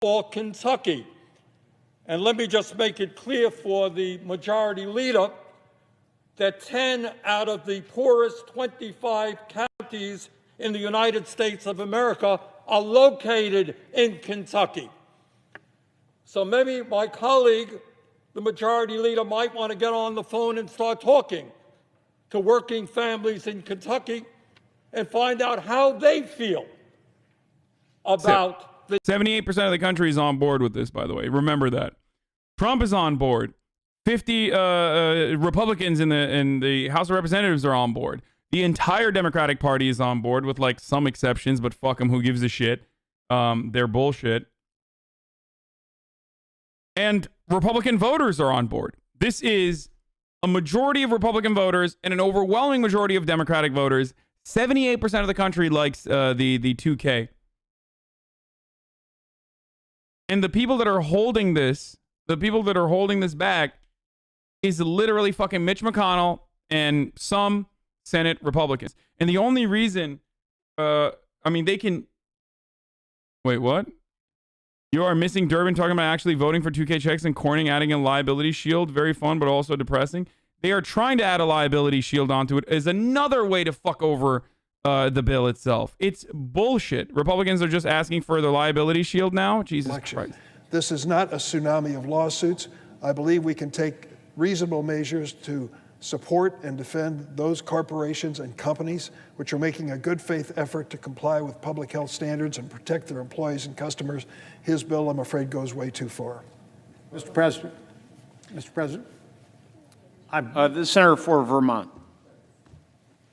or Kentucky. And let me just make it clear for the majority leader that 10 out of the poorest 25 counties in the United States of America are located in Kentucky. So maybe my colleague, the majority leader, might want to get on the phone and start talking to working families in Kentucky and find out how they feel about the 78% of the country is on board with this, by the way. Remember that. Trump is on board. 50 Republicans in the House of Representatives are on board. The entire Democratic Party is on board with like some exceptions, but fuck them, who gives a shit? They're bullshit. And Republican voters are on board. This is a majority of Republican voters and an overwhelming majority of Democratic voters. 78% of the country likes the 2K. And the people that are holding this, back is literally fucking Mitch McConnell and some Senate Republicans. And the only reason, they can... Wait, what? You are missing Durbin talking about actually voting for 2K checks and Cornyn adding a liability shield. Very fun, but also depressing. They are trying to add a liability shield onto it as another way to fuck over the bill itself. It's bullshit. Republicans are just asking for the liability shield now. Jesus Christ. This is not a tsunami of lawsuits. I believe we can take reasonable measures to support and defend those corporations and companies which are making a good faith effort to comply with public health standards and protect their employees and customers. His bill, I'm afraid, goes way too far. Mr. President, I'm the Senator for Vermont.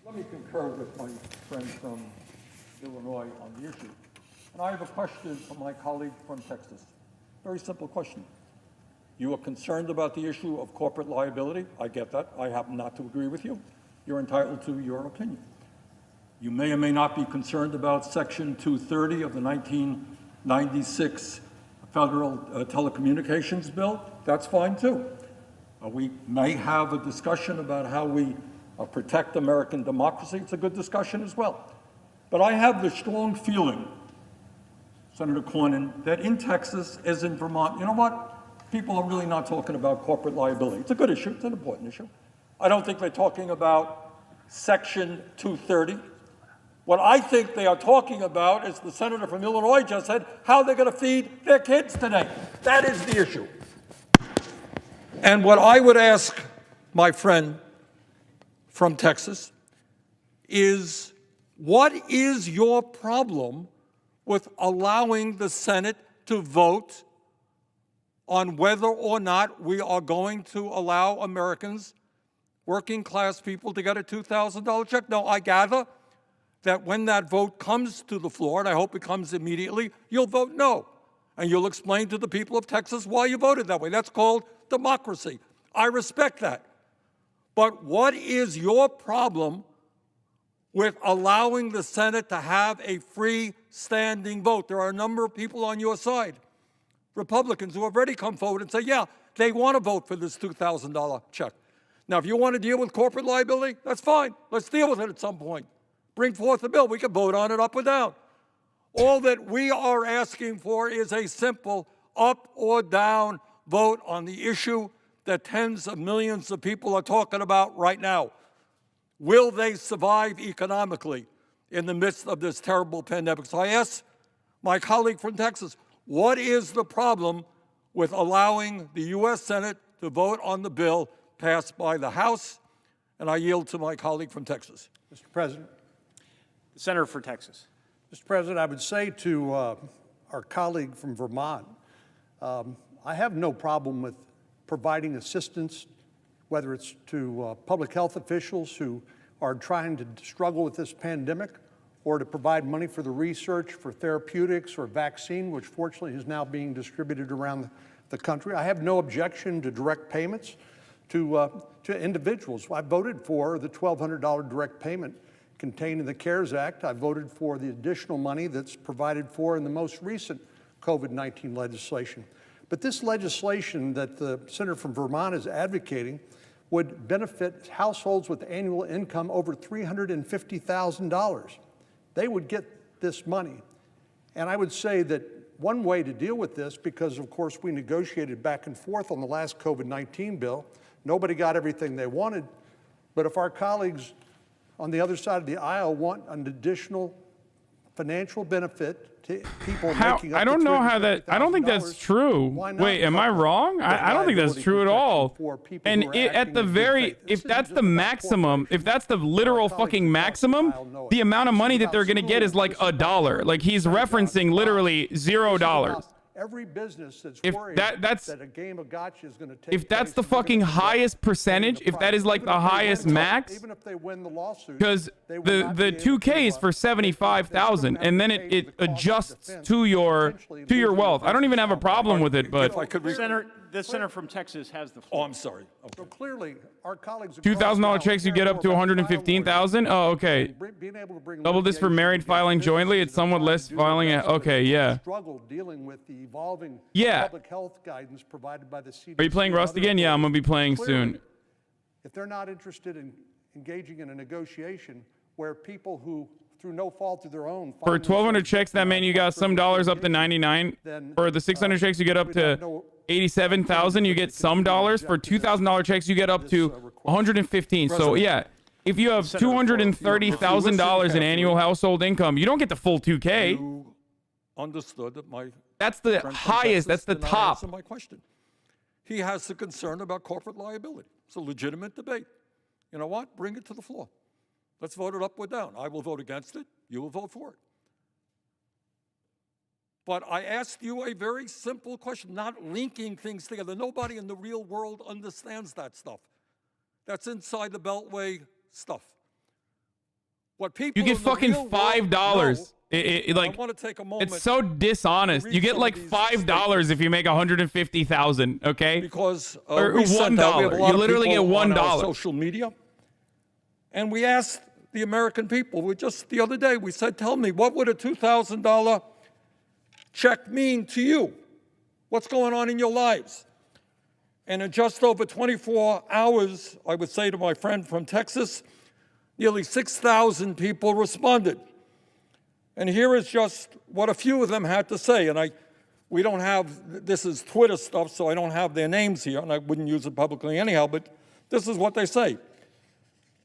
Let me concur with my friend from Illinois on the issue. And I have a question for my colleague from Texas. Very simple question. You are concerned about the issue of corporate liability. I get that. I happen not to agree with you. You're entitled to your opinion. You may or may not be concerned about Section 230 of the 1996 Federal Telecommunications Bill. That's fine, too. We may have a discussion about how we protect American democracy. It's a good discussion as well. But I have the strong feeling, Senator Cornyn, that in Texas, as in Vermont, you know what? People are really not talking about corporate liability. It's a good issue. It's an important issue. I don't think they're talking about Section 230. What I think they are talking about, as the senator from Illinois just said, how they're going to feed their kids today. That is the issue. And what I would ask my friend from Texas is, what is your problem with allowing the Senate to vote on whether or not we are going to allow Americans, working class people, to get a $2,000 check? Now, I gather that when that vote comes to the floor, and I hope it comes immediately, you'll vote no. And you'll explain to the people of Texas why you voted that way. That's called democracy. I respect that. But what is your problem with allowing the Senate to have a freestanding vote? There are a number of people on your side, Republicans, who have already come forward and say, yeah, they want to vote for this $2,000 check. Now, if you want to deal with corporate liability, that's fine. Let's deal with it at some point. Bring forth a bill. We can vote on it up or down. All that we are asking for is a simple up or down vote on the issue that tens of millions of people are talking about right now. Will they survive economically in the midst of this terrible pandemic? So I ask my colleague from Texas, what is the problem with allowing the U.S. Senate to vote on the bill passed by the House? And I yield to my colleague from Texas. Mr. President. The Senator for Texas. Mr. President, I would say to our colleague from Vermont, I have no problem with providing assistance, whether it's to public health officials who are trying to struggle with this pandemic, or to provide money for the research for therapeutics or vaccine, which fortunately is now being distributed around the country. I have no objection to direct payments to individuals. I voted for the $1,200 direct payment contained in the CARES Act. I voted for the additional money that's provided for in the most recent COVID-19 legislation. But this legislation that the senator from Vermont is advocating would benefit households with annual income over $350,000. They would get this money. And I would say that one way to deal with this, because of course we negotiated back and forth on the last COVID-19 bill. Nobody got everything they wanted, but if our colleagues on the other side of the aisle want an additional financial benefit to people making up I don't to know how that. I don't think that's $350,000, true. why not Wait, am I cover wrong? I don't think that's liability true at all. protection for people And who are at acting the in good very, faith? This if isn't that's just the about maximum, if corporations. that's the literal Colleagues fucking across the maximum, aisle know it. the amount of money This that they're is gonna about get is schools, like this is about $1. Like he's churches, referencing literally This is about $0. every business that's If worried that's- that a game of gotcha is going to take If that's place the and they're fucking gonna end up highest paying percentage, the if that price. is like Even the if they highest win the- max, even if they win the lawsuit, because they will the not be able 2K is to, for they still 75,000, have and to then pay it the cost of adjusts defense, to your potentially wealth. losing I don't even have a their problem with it, but If I could The senator from Texas has the Oh, floor. I'm sorry. Okay. So clearly, our colleagues across $2,000 the checks you aisle get care up to more about 115,000. Oh, okay. and being able to bring Double this for litigation married against filing jointly. businesses It's that are somewhat trying less to do their filing. best, but Okay, have yeah. struggle dealing with the evolving Yeah. public health guidance provided by the CDC. Are you playing and Rust other again? Yeah, I'm gonna be playing authorities. soon. Clearly, if they're not interested in engaging in a negotiation where people who, through no fault of their own, For find 1,200 themselves checks, that in mean you a got some dollars up to 99. then, For the 600 checks, you get up we'd to have no 87,000. You get some dollars. For $2,000 checks, you get up to 115. So yeah, if you have $230,000 in annual household income, you don't get the full 2K. You understood that my That's the friend from highest. That's Texas the did not top. answer my question. He has a concern about corporate liability. It's a legitimate debate. You know what? Bring it to the floor. Let's vote it up or down. I will vote against it. You will vote for it. But I asked you a very simple question, not linking things together. Nobody in the real world understands that stuff. That's inside the Beltway stuff. What people You get in the fucking real world $5. know- I Like want to take a moment it's so dishonest. read You get some of like these $5 if you make 150,000. Okay. because Or we sent out, we have a $1. lot You of literally people get on our $1. social media, and we asked the American people. We just the other day we said, "Tell me, what would a $2,000 check mean to you? What's going on in your lives?" And in just over 24 hours, I would say to my friend from Texas, nearly 6,000 people responded. And here is just what a few of them had to say. And we don't have, this is Twitter stuff, so I don't have their names here, and I wouldn't use it publicly anyhow, but this is what they say.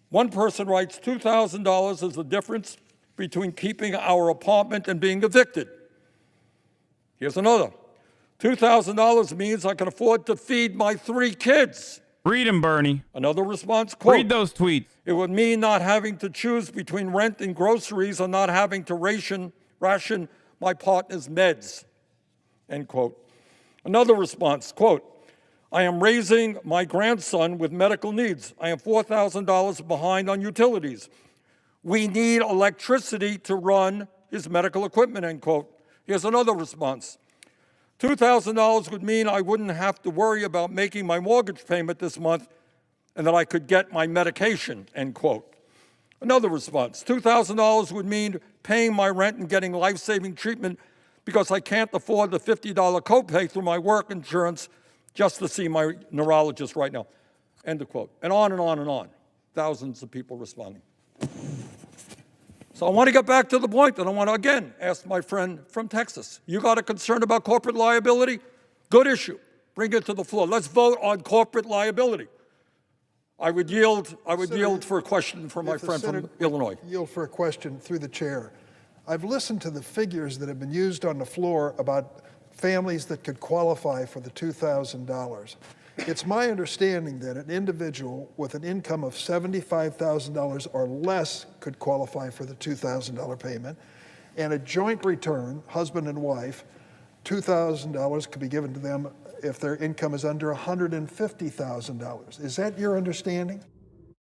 One person writes, $2,000 is the difference between keeping our apartment and being evicted. Here's another. $2,000 means I can afford to feed my 3 kids. Read them, Bernie. Another response, quote, Read those tweets. it would mean not having to choose between rent and groceries or not having to ration my partner's meds, end quote. Another response, quote, I am raising my grandson with medical needs. I am $4,000 behind on utilities. We need electricity to run his medical equipment, end quote. Here's another response. $2,000 would mean I wouldn't have to worry about making my mortgage payment this month and that I could get my medication, end quote. Another response, $2,000 would mean paying my rent and getting life-saving treatment because I can't afford the $50 copay through my work insurance just to see my neurologist right now, end of quote. And on and on and on, thousands of people responding. So I want to get back to the point, and I want to again ask my friend from Texas. You got a concern about corporate liability? Good issue. Bring it to the floor. Let's vote on corporate liability. I would yield for a question from my friend from Illinois. Yield for a question through the chair. I've listened to the figures that have been used on the floor about families that could qualify for the $2,000. It's my understanding that an individual with an income of $75,000 or less could qualify for the $2,000 payment, and a joint return, husband and wife, $2,000 could be given to them if their income is under $150,000. Is that your understanding?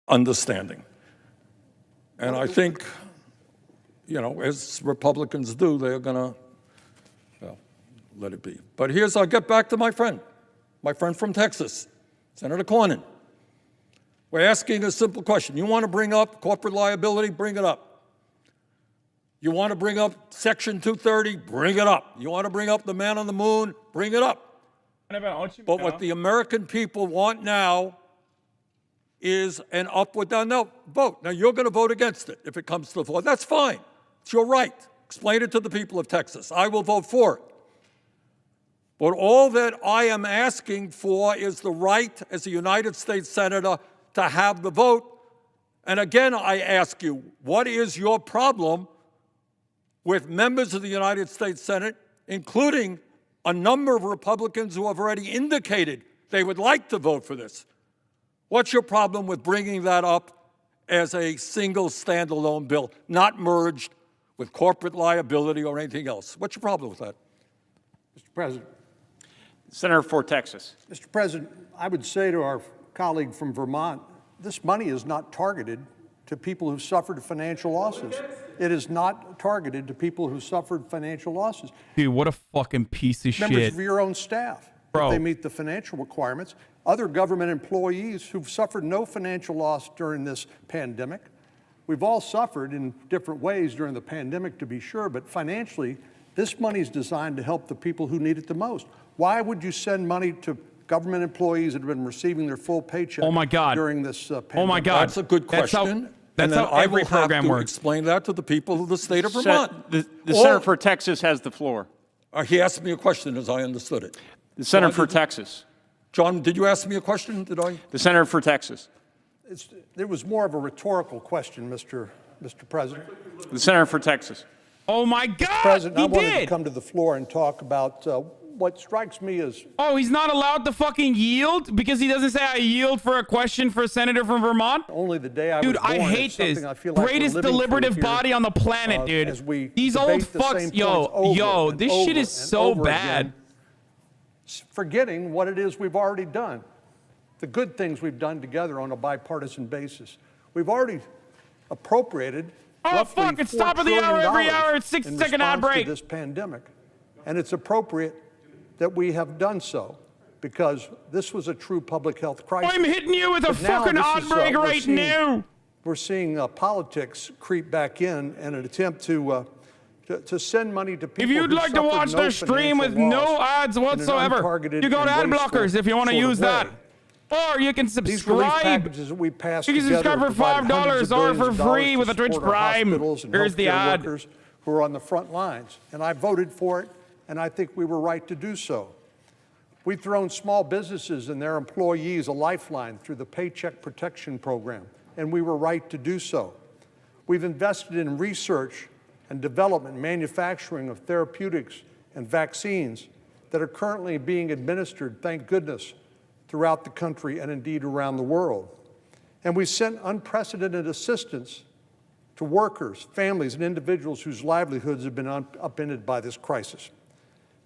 Understanding. And I think, you know, as Republicans do, they're going to, well, let it be. But I'll get back to my friend from Texas, Senator Cornyn. We're asking a simple question. You want to bring up corporate liability? Bring it up. You want to bring up Section 230? Bring it up. You want to bring up the man on the moon? Bring it up. But what the American people want now is an up or down vote. Now, you're going to vote against it if it comes to the floor. That's fine. It's your right. Explain it to the people of Texas. I will vote for it. But all that I am asking for is the right as a United States Senator to have the vote. And again, I ask you, what is your problem with members of the United States Senate, including a number of Republicans who have already indicated they would like to vote for this? What's your problem with bringing that up as a single standalone bill, not merged with corporate liability or anything else? What's your problem with that? Mr. President. Senator for Texas. Mr. President, I would say to our colleague from Vermont, this money is not targeted to people who suffered financial losses. It is not targeted to people who suffered financial losses. Dude, what a fucking piece of Members shit. of your own staff, Bro. if they meet the financial requirements. Other government employees who've suffered no financial loss during this pandemic. We've all suffered in different ways during the pandemic, to be sure, but financially, this money is designed to help the people who need it the most. Why would you send money to government employees that have been receiving their full paycheck Oh my God. during this pandemic? Oh my God. That's a good question. That's and then how I every will have program to works. explain that to the people of the state of Vermont. The All- Senator for Texas has the floor. He asked me a question as I understood it. The Senator for Texas. John, did you ask me a question? Did I? The Senator for Texas. It was more of a rhetorical question, Mr. President. The Senator for Texas. Oh my God, President, he I wanted to did. come to the floor and talk about what strikes me as Oh, he's not allowed to fucking yield because he doesn't say I yield for a question for a senator from Vermont? only the day I Dude, was born. I hate It's something this. I feel like we're Greatest living through deliberative here, body on the planet, dude. as we These debate old the same fucks, points yo, over and this shit over is and so over bad. again, forgetting what it is we've already done, the good things we've done together on a bipartisan basis. We've already appropriated Oh, roughly fuck, it's $4 top of the hour trillion every hour. It's 6-second ad in response break. to this pandemic. And it's appropriate that we have done so because this was a true public health crisis. I'm hitting you with a But now fucking this ad is, break we're right seeing- now. We're seeing politics creep back in an attempt to send money to people If you'd who like to suffered watch no the stream with financial no loss ads in an whatsoever, untargeted you go to and ad blockers wasteful if you want to sort of use that. way. Or you can These relief subscribe. packages that we passed You can together subscribe for provide $5 hundreds of or billions for of dollars free to with a Twitch support our Prime. hospitals and Here's the healthcare ad. workers who are on the front lines. And I voted for it, and I think we were right to do so. We've thrown small businesses and their employees a lifeline through the Paycheck Protection Program, and we were right to do so. We've invested in research and development, manufacturing of therapeutics and vaccines that are currently being administered, thank goodness, throughout the country and indeed around the world. And we've sent unprecedented assistance to workers, families, and individuals whose livelihoods have been upended by this crisis.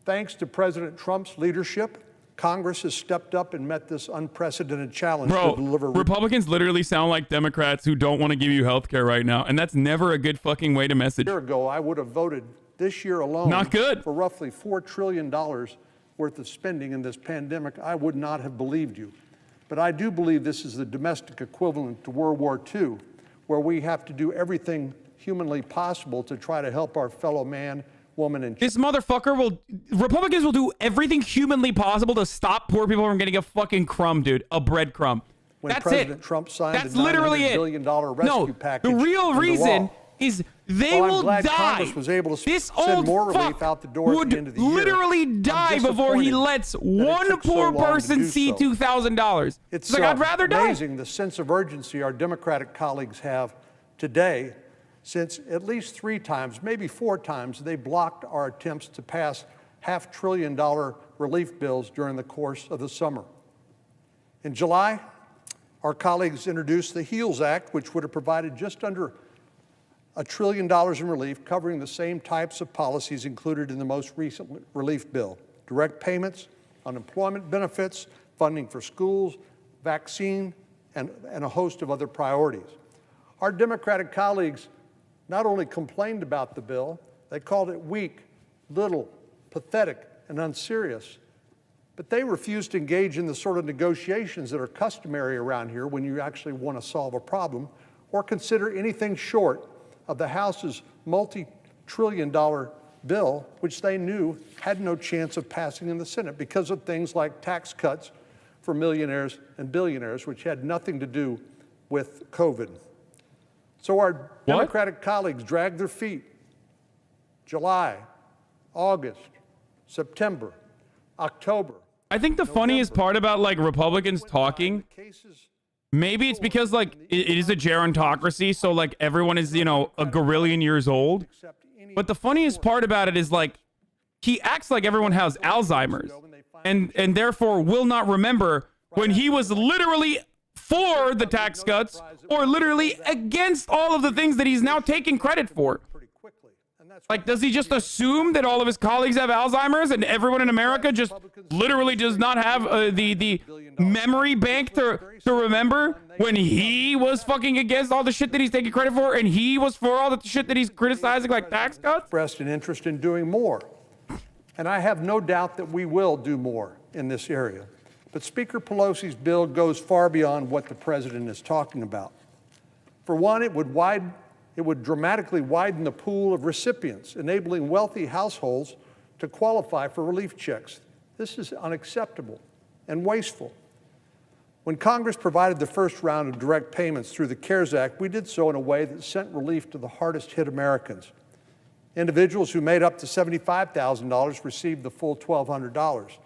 Thanks to President Trump's leadership, Congress has stepped up and met this unprecedented challenge to deliver. Republicans literally sound like Democrats who don't want to give you health care right now, and that's never a good fucking way to message. A year ago, I would have voted this year alone Not good. for roughly $4 trillion worth of spending in this pandemic. I would not have believed you. But I do believe this is the domestic equivalent to World War II, where we have to do everything humanly possible to try to help our fellow man, woman, and This motherfucker Republicans will do everything humanly possible to stop poor people from getting a fucking crumb, dude. A breadcrumb. when That's President it. Trump signed That's the $900 literally it. billion rescue No, package. the real into reason law. is they Well, I'm will glad die. Congress was able to This send old more relief fuck out the door at would the end of the year. literally I'm die before he disappointed lets that it one took so poor long to person do see so. $2,000. It's like, I'd rather die. amazing the sense of urgency our Democratic colleagues have today, since at least 3 times, maybe 4 times, they blocked our attempts to pass $500 billion relief bills during the course of the summer. In July, our colleagues introduced the HEALS Act, which would have provided just under $1 trillion in relief, covering the same types of policies included in the most recent relief bill: direct payments, unemployment benefits, funding for schools, vaccine, and a host of other priorities. Our Democratic colleagues not only complained about the bill, they called it weak, little, pathetic, and unserious. But they refused to engage in the sort of negotiations that are customary around here when you actually want to solve a problem, or consider anything short of the House's multi-trillion-dollar bill, which they knew had no chance of passing in the Senate because of things like tax cuts for millionaires and billionaires, which had nothing to do with COVID. So our Democratic colleagues dragged their feet. July, August, September, October. I think the funniest part about like Republicans talking, maybe it's because like it is a gerontocracy, so like everyone is, you know, a gorillion years old. But the funniest part about it is like he acts like everyone has Alzheimer's and therefore will not remember when he was literally for the tax cuts or literally against all of the things that he's now taking credit for. Like, does he just assume that all of his colleagues have Alzheimer's and everyone in America just literally does not have the memory bank to remember when he was fucking against all the shit that he's taking credit for and he was for all the shit that he's criticizing, like tax cuts? Expressed an interest in doing more. And I have no doubt that we will do more in this area. But Speaker Pelosi's bill goes far beyond what the president is talking about. For one, it would dramatically widen the pool of recipients, enabling wealthy households to qualify for relief checks. This is unacceptable and wasteful. When Congress provided the first round of direct payments through the CARES Act, we did so in a way that sent relief to the hardest hit Americans. Individuals who made up to $75,000 received the full $1,200,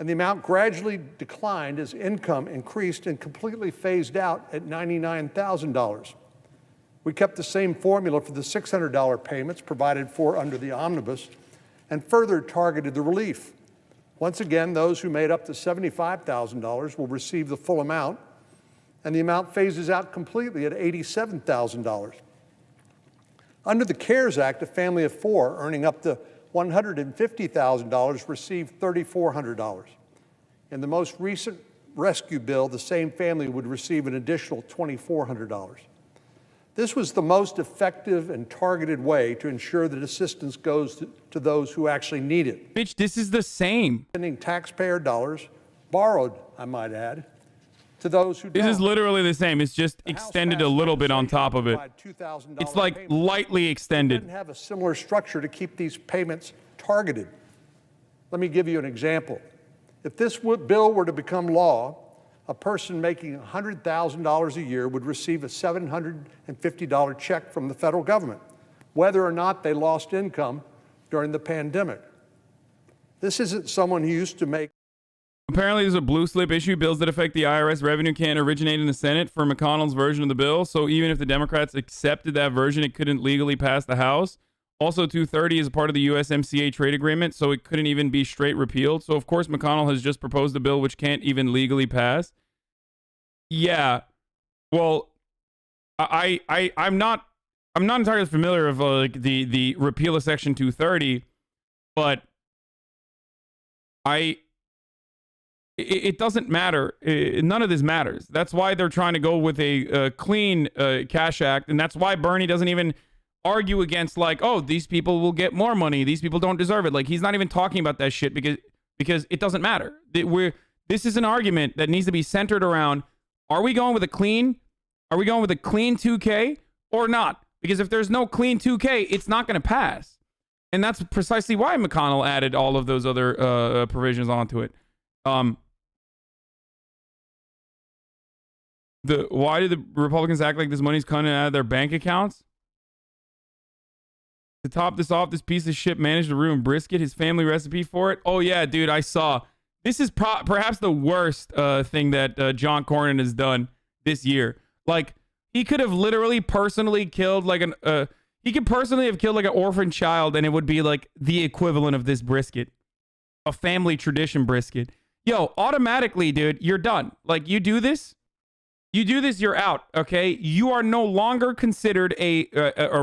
and the amount gradually declined as income increased and completely phased out at $99,000. We kept the same formula for the $600 payments provided for under the omnibus and further targeted the relief. Once again, those who made up to $75,000 will receive the full amount, and the amount phases out completely at $87,000. Under the CARES Act, a family of four earning up to $150,000 received $3,400. In the most recent rescue bill, the same family would receive an additional $2,400. This was the most effective and targeted way to ensure that assistance goes to those who actually need it. Bitch, this is the same. Sending taxpayer dollars, borrowed, I might add, to those who don't. This is literally the same. It's just extended a little bit on top of it. It's like lightly extended. Didn't have a similar structure to keep these payments targeted. Let me give you an example. If this bill were to become law, a person making $100,000 a year would receive a $750 check from the federal government, whether or not they lost income during the pandemic. This isn't someone who used to make. Apparently, there's a blue slip issue. Bills that affect the IRS revenue can't originate in the Senate for McConnell's version of the bill. So even if the Democrats accepted that version, it couldn't legally pass the House. Also, 230 is a part of the USMCA trade agreement, so it couldn't even be straight repealed. So, of course, McConnell has just proposed a bill which can't even legally pass. Yeah, well, I'm not entirely familiar with like the repeal of Section 230, but it doesn't matter. None of this matters. That's why they're trying to go with a clean Cash Act, and that's why Bernie doesn't even argue against like, oh, these people will get more money. These people don't deserve it. Like, he's not even talking about that shit because it doesn't matter. This is an argument that needs to be centered around, are we going with a clean 2K or not? Because if there's no clean 2K, it's not going to pass. And that's precisely why McConnell added all of those other provisions onto it. Why do the Republicans act like this money's coming out of their bank accounts? To top this off, this piece of shit managed to ruin brisket, his family recipe for it. Oh yeah, dude, I saw. This is perhaps the worst thing that John Cornyn has done this year. Like, he could have literally personally killed like he could personally have killed like an orphan child, and it would be like the equivalent of this brisket, a family tradition brisket. Yo, automatically, dude, you're done. Like, you do this, you're out. Okay, you are no longer considered a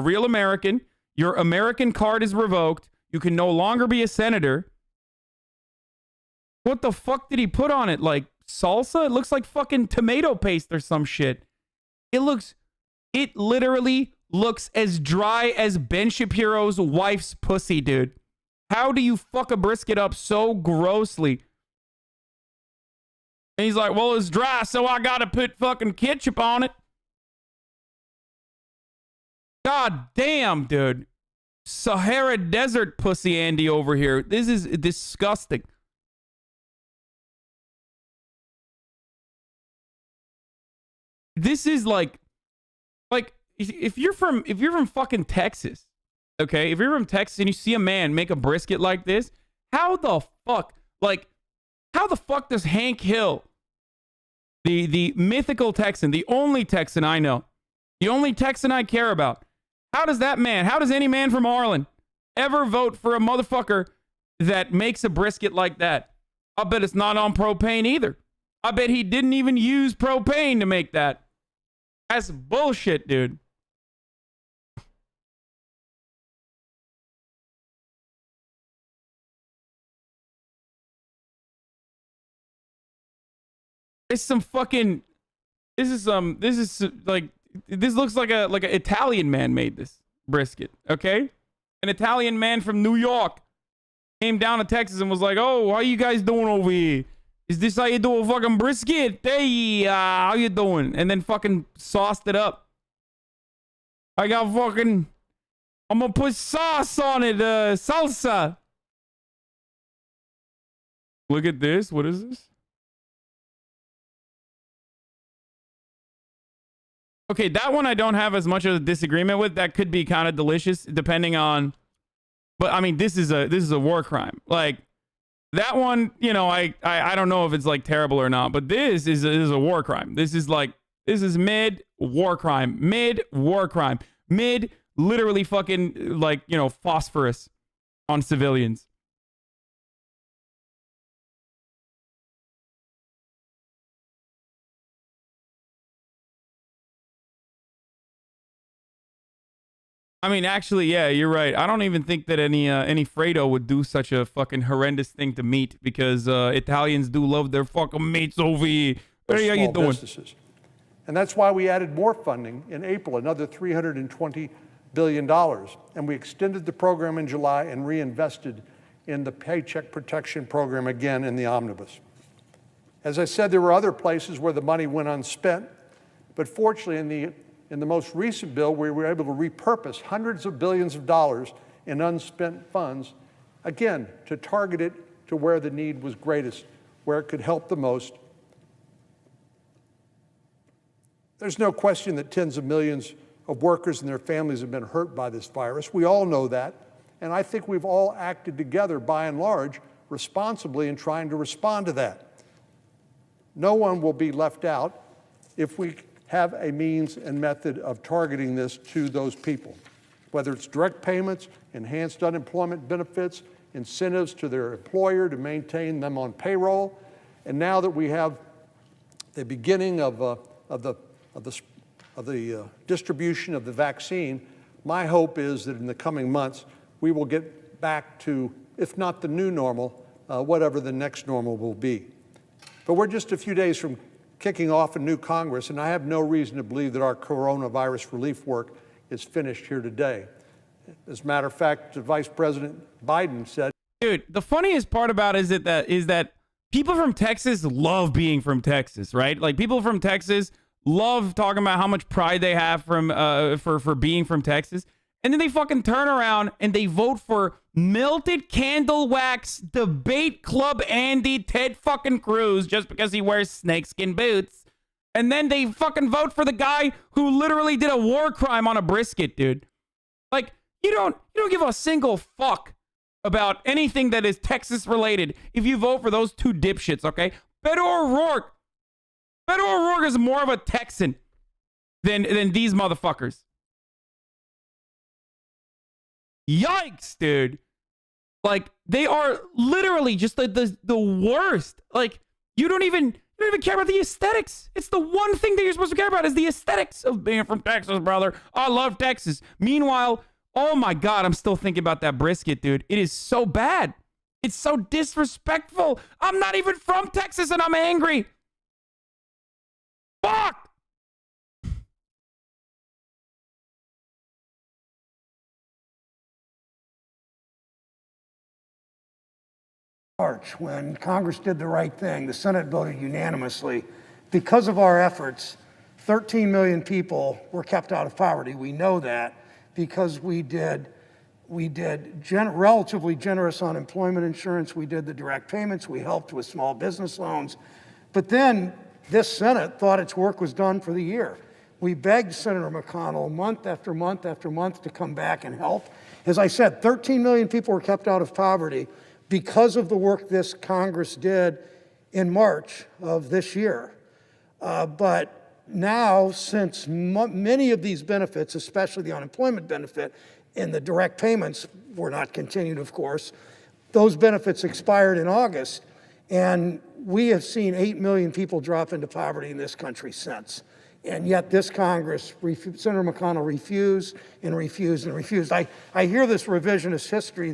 real American. Your American card is revoked. You can no longer be a senator. What the fuck did he put on it? Like salsa? It looks like fucking tomato paste or some shit. It literally looks as dry as Ben Shapiro's wife's pussy, dude. How do you fuck a brisket up so grossly? And he's like, well, it's dry, so I gotta put fucking ketchup on it. God damn, dude. Sahara Desert pussy Andy over here. This is disgusting. This is like if you're from fucking Texas, okay? If you're from Texas and you see a man make a brisket like this, how the fuck? Like, how the fuck does Hank Hill, the mythical Texan, the only Texan I know, the only Texan I care about, how does that man, how does any man from Arlen ever vote for a motherfucker that makes a brisket like that? I bet it's not on propane either. I bet he didn't even use propane to make that. That's bullshit, dude. It's some fucking, this looks like an Italian man made this brisket, okay? An Italian man from New York came down to Texas and was like, oh, how you guys doing over here? Is this how you do a fucking brisket? Hey, how you doing? And then fucking sauced it up. I'm gonna put sauce on it, salsa. Look at this. What is this? Okay, that one I don't have as much of a disagreement with. That could be kind of delicious, depending on. But I mean, this is a war crime. Like that one, you know, I don't know if it's like terrible or not, but this is a war crime. This is mid war crime, mid literally fucking like, you know, phosphorus on civilians. I mean, actually, yeah, you're right. I don't even think that any Fredo would do such a fucking horrendous thing to meat, because Italians do love their fucking meats over here. Hey, how you doing? Businesses. And that's why we added more funding in April, another $320 billion. And we extended the program in July and reinvested in the Paycheck Protection Program again in the omnibus. As I said, there were other places where the money went unspent, but fortunately in the most recent bill, we were able to repurpose hundreds of billions of dollars in unspent funds, again, to target it to where the need was greatest, where it could help the most. There's no question that tens of millions of workers and their families have been hurt by this virus. We all know that. And I think we've all acted together, by and large, responsibly in trying to respond to that. No one will be left out if we have a means and method of targeting this to those people, whether it's direct payments, enhanced unemployment benefits, incentives to their employer to maintain them on payroll. And now that we have the beginning of the distribution of the vaccine, my hope is that in the coming months, we will get back to, if not the new normal, whatever the next normal will be. But we're just a few days from kicking off a new Congress, and I have no reason to believe that our coronavirus relief work is finished here today. As a matter of fact, Vice President Biden said, dude, the funniest part about it is that people from Texas love being from Texas, right? Like, people from Texas love talking about how much pride they have from for being from Texas. And then they fucking turn around and they vote for melted candle wax debate club Andy Ted fucking Cruz just because he wears snakeskin boots. And then they fucking vote for the guy who literally did a war crime on a brisket, dude. Like, you don't give a single fuck about anything that is Texas related if you vote for those two dipshits, okay? Beto O'Rourke is more of a Texan than these motherfuckers. Yikes, dude. Like, they are literally just the worst. Like, you don't even care about the aesthetics. It's the one thing that you're supposed to care about is the aesthetics of being from Texas, brother. I love Texas. Meanwhile, oh my God, I'm still thinking about that brisket, dude. It is so bad. It's so disrespectful. I'm not even from Texas and I'm angry. Fuck! March, when Congress did the right thing, the Senate voted unanimously. Because of our efforts, 13 million people were kept out of poverty. We know that because we did relatively generous unemployment insurance. We did the direct payments. We helped with small business loans. But then this Senate thought its work was done for the year. We begged Senator McConnell month after month after month to come back and help. As I said, 13 million people were kept out of poverty. because of the work this Congress did in March of this year. But now, since many of these benefits, especially the unemployment benefit and the direct payments were not continued, of course, those benefits expired in August, and we have seen 8 million people drop into poverty in this country since. And yet this Congress, Senator McConnell refused and refused and refused. I hear this revisionist history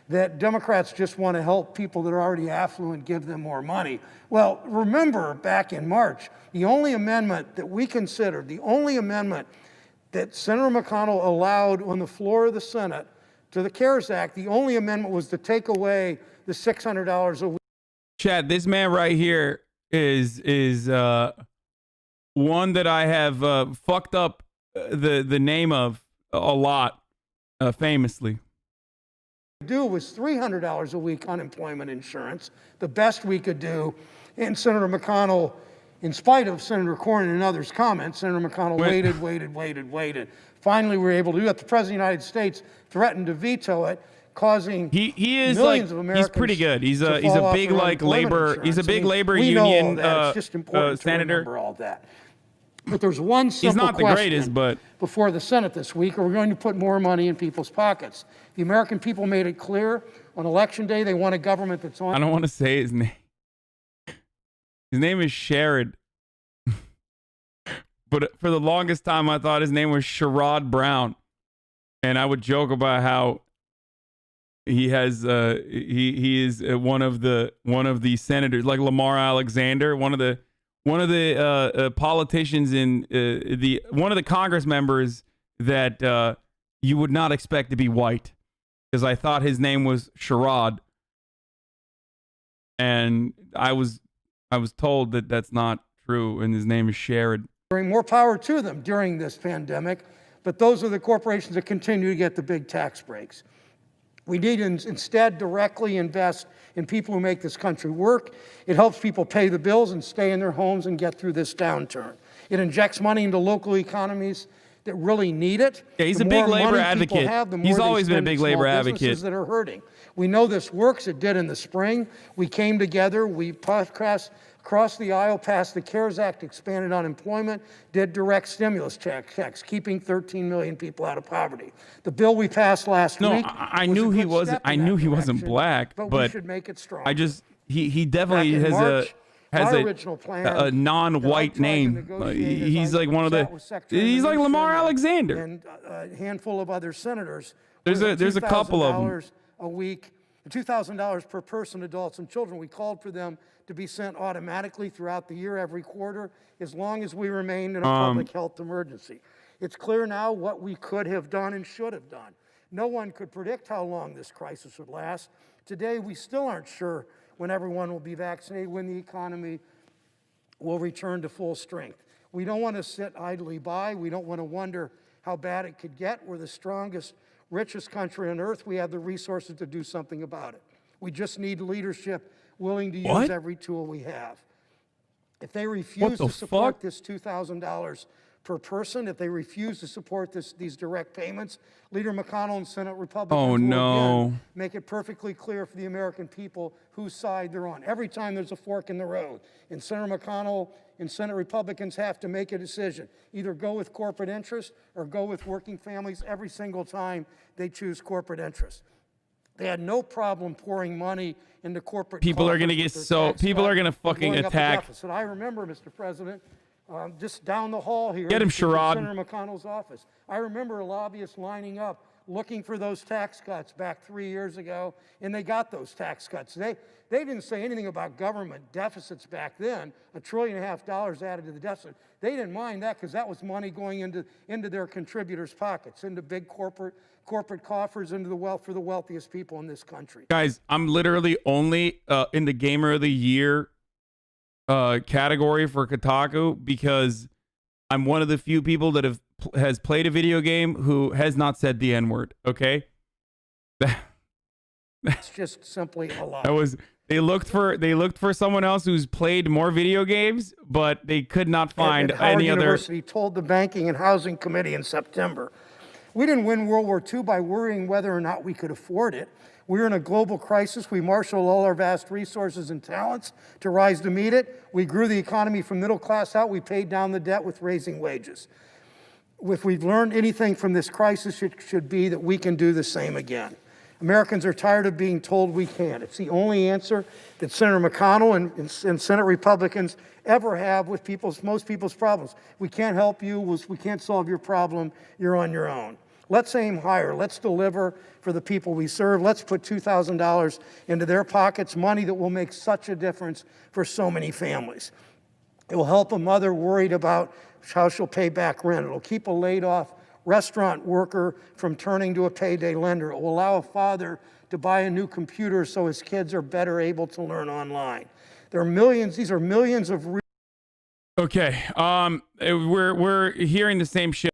that Democrats just want to help people that are already affluent, give them more money. Well, remember back in March, the only amendment that we considered, the only amendment that Senator McConnell allowed on the floor of the Senate to the CARES Act, the only amendment was to take away the $600 a week. Chad, this man right here is one that I have fucked up the name of a lot, famously. Do was $300 a week unemployment insurance, the best we could do. And Senator McConnell, in spite of Senator Cornyn and others' comments, Senator McConnell waited. Finally, we were able to do it. The President of the United States threatened to veto it, causing he is millions like of Americans. He's pretty good. He's to a fall off big their like unemployment labor. insurance. He's a big labor we know all union that. It's just important to senator. remember all that. But there's one simple He's not the question greatest, but before the Senate this week: are we going to put more money in people's pockets? The American people made it clear on Election Day they want a government that's on. I don't want to say his name. His name is Sherrod. But for the longest time, I thought his name was Sherrod Brown, and I would joke about how he has he is one of the senators, like Lamar Alexander, one of the politicians in one of the Congress members that you would not expect to be white, because I thought his name was Sherrod, and I was told that that's not true, and his name is Sherrod. Bring more power to them during this pandemic, but those are the corporations that continue to get the big tax breaks. We need to instead directly invest in people who make this country work. It helps people pay the bills and stay in their homes and get through this downturn. It injects money into local economies that really need it. Yeah, he's The a big more labor money advocate. people have, the more He's they always been a spend in big small labor businesses advocate. that are hurting. We know this works. It did in the spring. We came together. We crossed the aisle, passed the CARES Act, expanded unemployment, did direct stimulus checks, keeping 13 million people out of poverty. The bill we passed last week. I knew he wasn't. I knew he wasn't black, but but we should make it strong. He definitely Back in has March, our a original plan a non-white that I tried to name. negotiate as He's I like one of sat the. with Secretary He's like Mnuchin Lamar Alexander. and a handful of other senators. There's was a couple of them. $2,000 a week, $2,000 per person, adults and children. We called for them to be sent automatically throughout the year, every quarter, as long as we remained in a public health emergency. It's clear now what we could have done and should have done. No one could predict how long this crisis would last. Today, we still aren't sure when everyone will be vaccinated, when the economy will return to full strength. We don't want to sit idly by. We don't want to wonder how bad it could get. We're the strongest, richest country on earth. We have the resources to do something about it. We just need leadership willing to use every tool we have. If they refuse to support this $2,000 per person, if they refuse to support these direct payments, Leader McConnell and Senate Republicans will again make it perfectly clear for the American people whose side they're on. Every time there's a fork in the road, and Senator McConnell and Senate Republicans have to make a decision. Either go with corporate interest or go with working families. Every single time they choose corporate interest. They had no problem pouring money into corporate. People are going to get people are going to fucking attack. I remember, Mr. President, just down the hall here. Get him, in Sherrod. Senator McConnell's office. I remember lobbyists lining up looking for those tax cuts back 3 years ago, and they got those tax cuts. They didn't say anything about government deficits back then, $1.5 trillion added to the deficit. They didn't mind that because that was money going into their contributors' pockets, into big corporate coffers, into the wealth for the wealthiest people in this country. Guys, I'm literally only in the Gamer of the Year category for Kotaku because I'm one of the few people that has played a video game who has not said the N-word. Okay, It's just simply a lie. They looked for someone else who's played more video games, but they could not find Howard any other. University told the Banking and Housing Committee in September, We didn't win World War II by worrying whether or not we could afford it. We were in a global crisis. We marshaled all our vast resources and talents to rise to meet it. We grew the economy from middle class out. We paid down the debt with raising wages. If we've learned anything from this crisis, it should be that we can do the same again. Americans are tired of being told we can't. It's the only answer that Senator McConnell and Senate Republicans ever have with most people's problems. We can't help you. We can't solve your problem. You're on your own. Let's aim higher. Let's deliver for the people we serve. Let's put $2,000 into their pockets, money that will make such a difference for so many families. It will help a mother worried about how she'll pay back rent. It'll keep a laid-off restaurant worker from turning to a payday lender. It will allow a father to buy a new computer so his kids are better able to learn online. There are millions, these are millions of... Okay, we're hearing the same shit